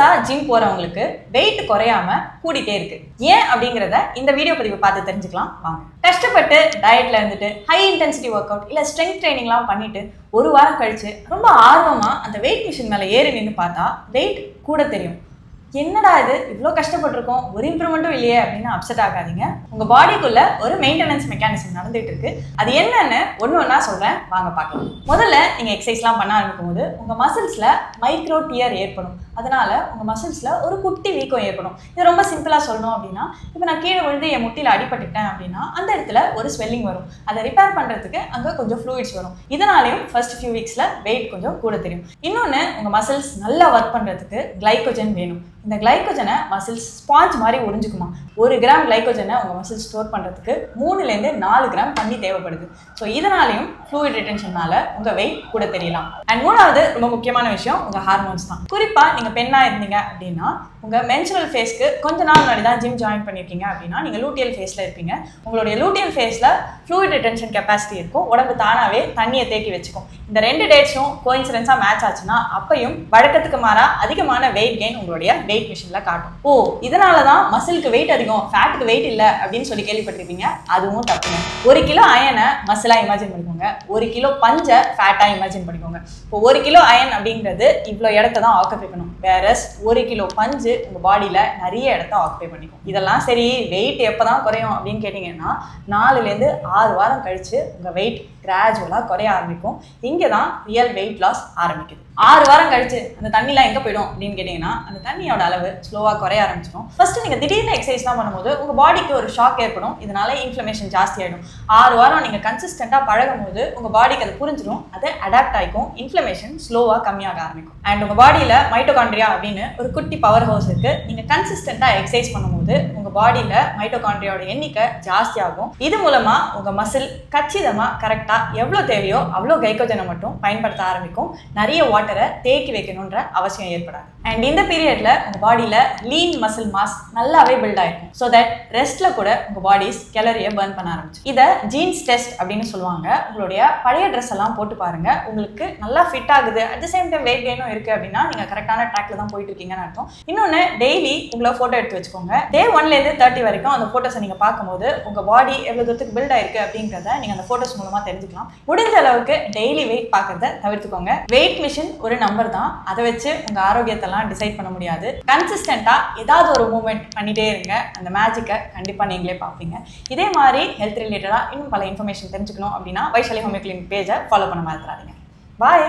புதுசா ஜிம் போறவங்களுக்கு வெயிட் குறையாம கூடிட்டே இருக்கு. ஏன் அப்படிங்கறத இந்த வீடியோ பதிவு பார்த்து தெரிஞ்சுக்கலாம் வாங்க. கஷ்டப்பட்டு டயட்ல இருந்துட்டு ஹை இன்டென்சிட்டி ஒர்க் அவுட் இல்ல ஸ்ட்ரெங்த் ட்ரைனிங்லாம் பண்ணிட்டு ஒரு வாரம் கழிச்சு ரொம்ப ஆர்வமா அந்த வெயிட் மிஷின் மேல ஏறி நின்று பார்த்தா வெயிட் கூட தெரியும். என்னடா இது இவ்வளோ கஷ்டப்பட்டிருக்கோம், ஒரு இம்ப்ரூவ்மெண்ட்டும் இல்லையே அப்படின்னு அப்செட் ஆகாதீங்க. உங்க பாடிக்குள்ள ஒரு மெயின்டெனன்ஸ் மெக்கானிசம் நடந்துட்டு இருக்கு. அது என்னன்னு ஒன்று ஒன்றா சொல்றேன், வாங்க பார்க்கலாம். முதல்ல நீங்க எக்ஸசைஸ்லாம் பண்ண ஆரம்பிக்கும் போது உங்க மசில்ஸ்ல மைக்ரோ டியர் ஏற்படும். அதனால உங்க மசில்ஸ்ல ஒரு குட்டி வீக்கம் ஏற்படும். இது ரொம்ப சிம்பிளா சொல்லணும் அப்படின்னா, இப்போ நான் கீழே விழுந்து என் முட்டியில் அடிபட்டுட்டேன் அப்படின்னா அந்த இடத்துல ஒரு ஸ்வெல்லிங் வரும். அதை ரிப்பேர் பண்றதுக்கு அங்கே கொஞ்சம் ஃப்ளூயிட்ஸ் வரும். இதனாலையும் ஃபர்ஸ்ட் ஃபியூ வீக்ஸ்ல வெயிட் கொஞ்சம் கூட தெரியும். இன்னொன்று, உங்க மசில்ஸ் நல்லா ஒர்க் பண்றதுக்கு கிளைக்கோஜன் வேணும். இந்த கிளைக்கோஜனை மசில்ஸ் ஸ்பாஞ்ச் மாதிரி உறிஞ்சுக்குமா. 1 கிராம் கிளைக்கோஜனை உங்க மசில்ஸ் ஸ்டோர் பண்றதுக்கு 3லேருந்து 4 கிராம் தண்ணி தேவைப்படுது. ஸோ இதனாலையும் ஃப்ளூயிட் ரிட்டென்ஷனால உங்க வெயிட் கூட தெரியலாம். அண்ட் மூணாவது ரொம்ப முக்கியமான விஷயம் உங்க ஹார்மோன்ஸ் தான். குறிப்பா நீங்க பெண்ணா இருந்தீங்க அப்படின்னா உங்க மென்சுரல் ஃபேஸ்க்கு கொஞ்ச நாள் முன்னாடி தான் ஜிம் ஜாயின் பண்ணியிருக்கீங்க அப்படின்னா நீங்க லூட்டியல் ஃபேஸ்ல இருப்பீங்க. உங்களுடைய லூட்டியல் ஃபேஸ்ல ஃப்ளூயிட் ரிட்டென்ஷன் கெப்பாசிட்டி இருக்கும். உடம்பு தானாவே தண்ணியை தேக்கி வச்சுக்கும். இந்த 2 டேட்ஸும் கோயின்சிடென்ஸா மேட்ச் ஆச்சுன்னா அப்பையும் வழக்கத்துக்கு மாறா அதிகமான வெயிட் கெயின் உங்களுடைய வெயிட் மிஷின்ல காட்டும். ஓ, இதனாலதான் மசிலுக்கு வெயிட் அதிகம், ஃபேட்டுக்கு வெயிட் இல்லை அப்படின்னு சொல்லி கேள்விப்பட்டிருப்பீங்க. அதுவும் தப்புங்க. 1 கிலோ அயனை மசிலா இமேஜின் பண்ணிக்கோங்க, 1 கிலோ பஞ்சை ஃபேட்டா இமேஜின் பண்ணிக்கோங்க. இப்போ 1 கிலோ அயன் அப்படிங்கிறது இவ்வளோ இடத்த தான் ஆக்குபை பண்ணும். வேறஸ் 1 கிலோ பஞ்சு உங்க பாடியில நிறைய இடத்த ஆக்குபை பண்ணிக்கும். இதெல்லாம் சரி, வெயிட் எப்பதான் குறையும் அப்படின்னு கேட்டீங்கன்னா 4லேருந்து 6 வாரம் கழிச்சு உங்க வெயிட் கிராஜுவலா குறைய ஆரம்பிக்கும். இங்கதான் ரியல் வெயிட் லாஸ் ஆரம்பிக்குது. 6 வாரம் கழிச்சு அந்த தண்ணிலாம் எங்க போயிடும் அப்படின்னு கேட்டீங்கன்னா அந்த தண்ணியோட அளவு ஸ்லோவா குறைய ஆரம்பிச்சிடும். ஃபர்ஸ்ட் நீங்க திடீர்னு எக்ஸசைஸ்லாம் பண்ணும்போது உங்க பாடிக்கு ஒரு ஷாக் ஏற்படும். இதனால இன்ஃப்ளமேஷன் ஜாஸ்தி ஆயிடும். 6 வாரம் நீங்க கன்சிஸ்டன்டா பழகும் போது உங்க பாடிக்கு அது புரிஞ்சிடும், அது அடாப்ட் ஆகிக்கும். இன்ஃப்ளமேஷன் ஸ்லோவா கம்மியாக ஆரம்பிக்கும். அண்ட் உங்க பாடியில மைட்டோகாண்ட்ரியா அப்படின்னு ஒரு குட்டி பவர் ஹவுஸ் இருக்கு. நீங்க கன்சிஸ்டன்டா எக்ஸசைஸ் பண்ணும்போது உங்க பாடியில மைட்டோகாண்ட்ரியாவோட எண்ணிக்கை ஜாஸ்தி ஆகும். இது மூலமா உங்க மசில் கச்சிதமா கரெக்டா எவ்வளவு தேவையோ அவ்வளோ கிளைக்கோஜனை மட்டும் பயன்படுத்த ஆரம்பிக்கும். நிறைய வாட்டரை தேக்கி வைக்கணும்ன்ற அவசியம் ஏற்படாது. அண்ட் இந்த பீரியட்ல உங்க பாடியில லீன் மசில் மாஸ் நல்லாவே பில்ட் ஆயிருக்கும். ஸோ தட் ரெஸ்ட்ல கூட உங்க பாடிஸ் கேலரியை பர்ன் பண்ண ஆரம்பிச்சு. இதை ஜீன்ஸ் டெஸ்ட் அப்படின்னு சொல்லுவாங்க. உங்களுடைய பழைய ட்ரெஸ் எல்லாம் போட்டு பாருங்க, உங்களுக்கு நல்லா ஃபிட் ஆகுது, at the same time weight கெயினும் இருக்கு அப்படின்னா நீங்க கரெக்டான ட்ராக்ல தான் போயிட்டு இருக்கீங்கன்னு அர்த்தம். இன்னொன்னு, டெய்லி உங்களை போட்டோ எடுத்து வச்சுக்கோங்க. டே 1லேருந்து 30 வரைக்கும் அந்த போட்டோஸை நீங்க பார்க்கும்போது உங்க பாடி எவ்வளவு தூரத்துக்கு பில்ட் ஆயிருக்கு அப்படிங்கிறத நீங்க அந்த போட்டோஸ் மூலமா தெரிஞ்சுக்கலாம். முடிஞ்ச அளவுக்கு டெய்லி வெயிட் பார்க்கறத தவிர்த்துக்கோங்க. வெயிட் மிஷின் ஒரு நம்பர் தான், அதை வச்சு உங்க ஆரோக்கியத்தெல்லாம் டிசைட் பண்ண முடியாது. கன்சிஸ்டன்டா ஏதாவது ஒரு மூவ்மெண்ட் பண்ணிட்டே இருங்க, அந்த மேஜிக்கை கண்டிப்பா நீங்களே பார்ப்பீங்க. இதே மாதிரி ஹெல்த் ரிலேட்டடா இன்னும் பல இன்ஃபர்மேஷன் தெரிஞ்சுக்கணும் அப்படின்னா வைஷாலி ஹோமியோ கிளினிக் பேஜை ஃபாலோ பண்ண மறந்துடாதீங்க. பாய்.